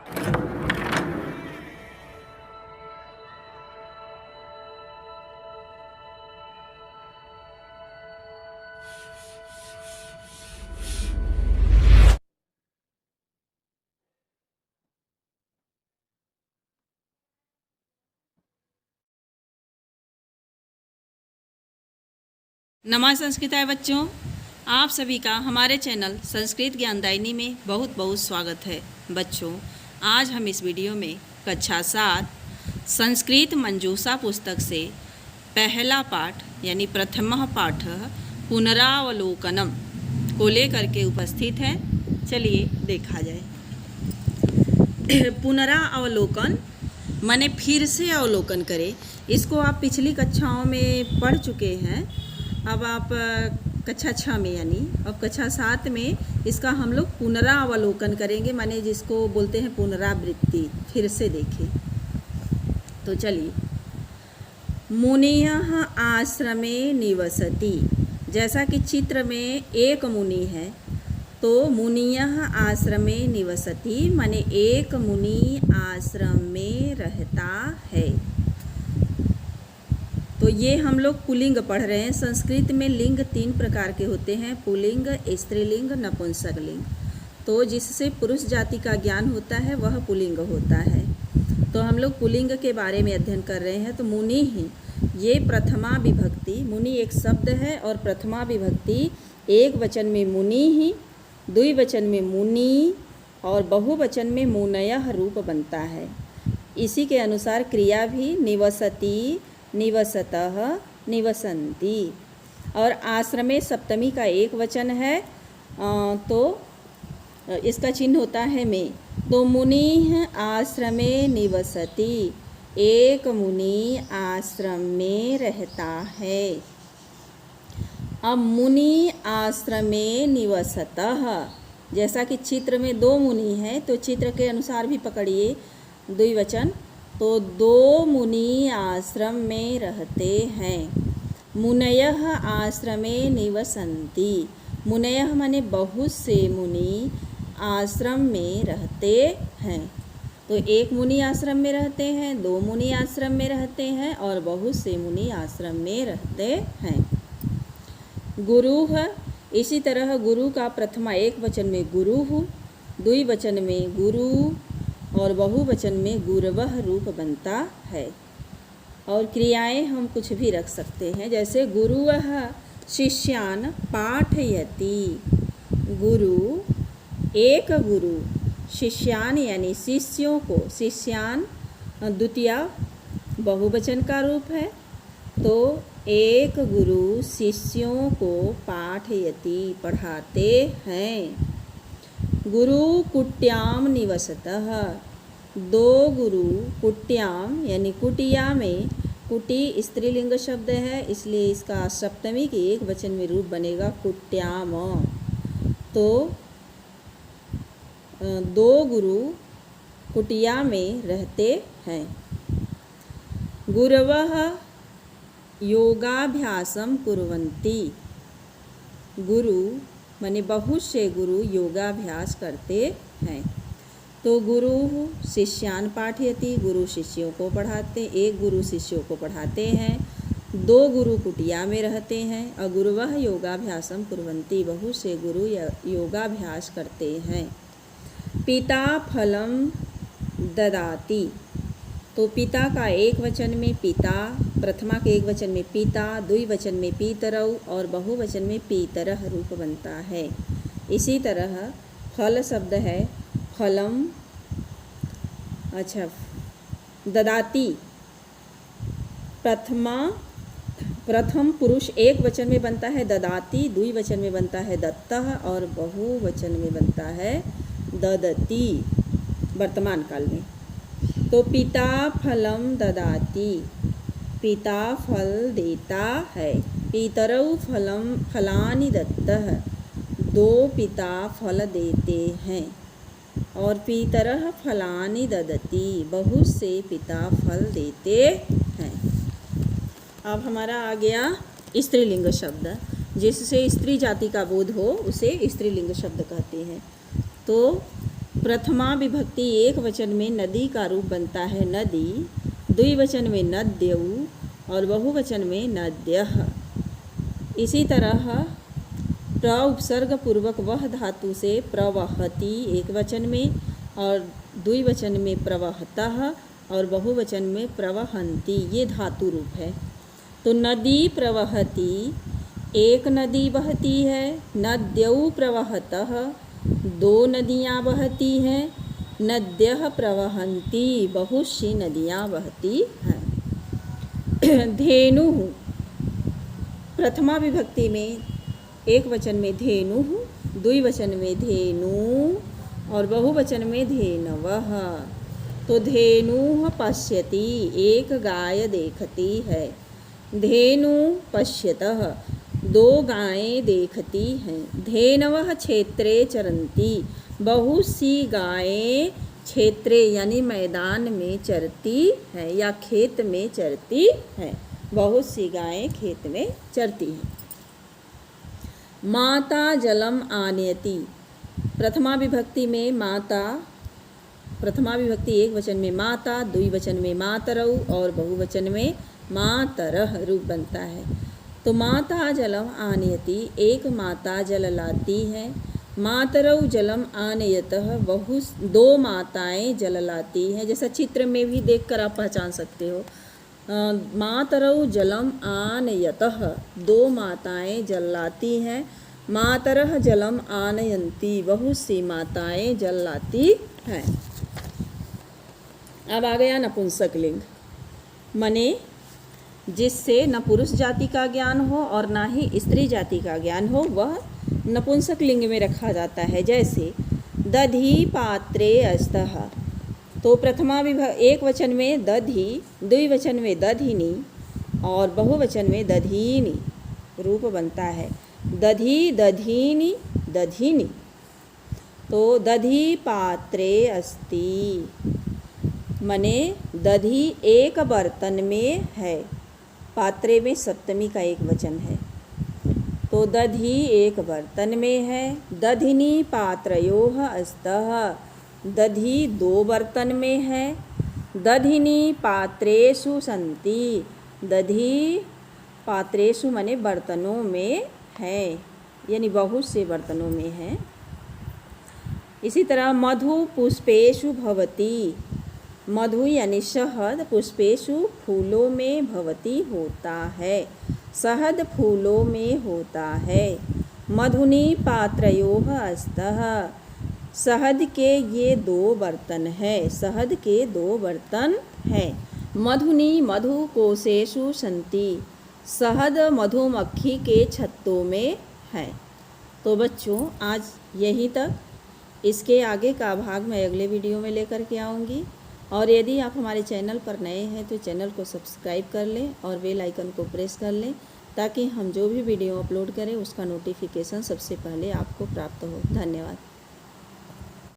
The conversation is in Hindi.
नमस्ते संस्कृताय बच्चों, आप सभी का हमारे चैनल संस्कृत ज्ञानदायिनी में बहुत बहुत स्वागत है। बच्चों, आज हम इस वीडियो में कक्षा 7 संस्कृत मंजूषा पुस्तक से पहला पाठ यानी प्रथम पाठ पुनरावलोकनम को लेकर के उपस्थित हैं। चलिए देखा जाए। पुनरावलोकन माने फिर से अवलोकन करें। इसको आप पिछली कक्षाओं में पढ़ चुके हैं। अब आप कक्षा 6 में यानी अब कक्षा 7 में इसका हम लोग पुनरावलोकन करेंगे, माने जिसको बोलते हैं पुनरावृत्ति, फिर से देखें। तो चलिए, मुनियः आश्रमे निवसति। जैसा कि चित्र में एक मुनि है, तो मुनियः आश्रमे निवसति माने एक मुनि आश्रम में रहता है। तो ये हम लोग पुल्लिंग पढ़ रहे हैं। संस्कृत में लिंग 3 प्रकार के होते हैं, पुल्लिंग, स्त्रीलिंग, नपुंसकलिंग। तो जिससे पुरुष जाति का ज्ञान होता है वह पुल्लिंग होता है। तो हम लोग पुल्लिंग के बारे में अध्ययन कर रहे हैं। तो मुनि ही, ये प्रथमा विभक्ति, मुनि एक शब्द है और प्रथमा विभक्ति एक वचन में मुनि ही, द्विवचन में मुनि और बहुवचन में मुनयः रूप बनता है। इसी के अनुसार क्रिया भी निवसति, निवसतः, निवसन्ति। और आश्रमे सप्तमी का एक वचन है, तो इसका चिन्ह होता है में। तो मुनि आश्रमे निवसति, एक मुनि आश्रम में रहता है। अब मुनि आश्रमे निवसतः, जैसा कि चित्र में 2 मुनि हैं, तो चित्र के अनुसार भी पकड़िए द्विवचन। तो 2 मुनि आश्रम में रहते हैं। मुनयः आश्रमे निवसन्ति, मुनयः माने बहुत से मुनि आश्रम में रहते हैं। तो एक मुनि आश्रम में रहते हैं, 2 मुनि आश्रम में रहते हैं और बहुत से मुनि आश्रम में रहते हैं। गुरुः, इसी तरह गुरु का प्रथमा एक वचन में गुरुः, द्विवचन में गुरु और बहुवचन में गुरवः रूप बनता है। और क्रियाएं हम कुछ भी रख सकते हैं, जैसे गुरुवः शिष्यान् पाठयति। गुरु, एक गुरु, शिष्यान् यानी शिष्यों को, शिष्यान् द्वितीया बहुवचन का रूप है। तो एक गुरु शिष्यों को पाठयति पढ़ाते हैं। गुरु कुट्याम निवसतः, 2 गुरु कुट्याम यानी कुटिया में, कुटी स्त्रीलिंग शब्द है इसलिए इसका सप्तमी के एक वचन में रूप बनेगा कुट्याम। तो 2 गुरु कुटिया में रहते हैं। गुरवः योगाभ्यासम कुर्वन्ति, गुरु माने बहुत से गुरु योगाभ्यास करते हैं। तो गुरु शिष्यान् पाठयति, गुरु शिष्यों को पढ़ाते, एक गुरु शिष्यों को पढ़ाते हैं। 2 गुरु कुटिया में रहते हैं। और गुरुवः योगाभ्यासम कुर्वन्ति, बहुत से गुरु योगाभ्यास करते हैं। पिता फलम ददाति, तो पिता का एक वचन में पिता, प्रथमा के एक वचन में पिता, द्विवचन में पीतरौ और बहुवचन में पीतरः रूप बनता है। इसी तरह फल शब्द है फलम, अच्छा ददाति, प्रथम पुरुष एक वचन में बनता है ददाति, द्विवचन में बनता है दत्तः और बहुवचन में बनता है ददति वर्तमान काल में। तो पिता फलम ददाति, पिता फल देता है। पीतरौ फलम फलानि दत्तः, 2 पिता फल देते हैं। और पीतरः फलानि ददति, बहुत से पिता फल देते हैं। अब हमारा आ गया स्त्रीलिंग शब्द, जिससे स्त्री जाति का बोध हो उसे स्त्रीलिंग शब्द कहते हैं। तो प्रथमा विभक्ति एक वचन में नदी का रूप बनता है नदी, द्विवचन में नद्यऊ और बहुवचन में नद्यः। इसी तरह प्र उपसर्ग पूर्वक वह धातु से प्रवहति एक वचन में और द्विवचन में प्रवहतः और बहुवचन में प्रवहन्ति, ये धातु रूप है। तो नदी प्रवहति, एक नदी बहती है। नद्यौ प्रवहतः, दो नदियाँ बहती हैं। नद्यः प्रवहन्ति, बहुत सी नदियाँ बहती हैं। धेनु, प्रथमा विभक्ति में एक वचन में धेनु, द्विवचन में धेनु और बहुवचन में धेनवः। तो धेनु पश्यति, एक गाय देखती है। धेनु पश्यतः, दो गायें देखती हैं। धेनवः क्षेत्रे चरन्ति, बहुत सी गायें क्षेत्रे यानी मैदान में चरती हैं या खेत में चरती हैं। बहुत सी गायें खेत में चरती हैं। माता जलम आनयति, प्रथमा विभक्ति में माता, प्रथमा विभक्ति एक वचन में माता, द्विवचन में मातरौ और बहुवचन में मातरः रूप बनता है। तो माता जलम आनयति, एक माता जल लाती है। मातरौ जलम आनयतः, दो माताएं जल लाती हैं। जैसा चित्र में भी देखकर आप पहचान सकते हो। मातरौ जलम आनयतः, दो माताएं जल लाती हैं। मातरः जलम आनयन्ति, बहुत सी माताएं जल लाती हैं। अब आ गया नपुंसक लिंग, मने जिससे न पुरुष जाति का ज्ञान हो और ना ही स्त्री जाति का ज्ञान हो, वह नपुंसक लिंग में रखा जाता है। जैसे दधि पात्रे अस्तः, तो प्रथमा एक वचन में दधि, द्विवचन में दधिनी और बहुवचन में दधीनी रूप बनता है। दधि, दधीनी, दधिनी। तो दधि पात्रे अस्ति, मने दधि एक बर्तन में है। पात्रे में सप्तमी का एक वचन है। तो दधि एक बर्तन में है। दधिनी पात्रयोः अस्तः, दधि दो बर्तन में है। दधिनी पात्रेषु सन्ति, दधि पात्रेषु मने बर्तनों में है, यानी बहुत से बर्तनों में है। इसी तरह मधु पुष्पेषु भवति, मधु यानी शहद पुष्पेषु फूलों में भवति होता है, शहद फूलों में होता है। मधुनी पात्रयोः अस्तः, शहद के ये दो बर्तन है, शहद के दो बर्तन हैं। मधुनी मधु कोशेषु सन्ति, शहद मधुमक्खी के छत्तों में है। तो बच्चों आज यहीं तक, इसके आगे का भाग मैं अगले वीडियो में लेकर के आऊँगी। और यदि आप हमारे चैनल पर नए हैं तो चैनल को सब्सक्राइब कर लें और बेल आइकन को प्रेस कर लें, ताकि हम जो भी वीडियो अपलोड करें उसका नोटिफिकेशन सबसे पहले आपको प्राप्त हो। धन्यवाद।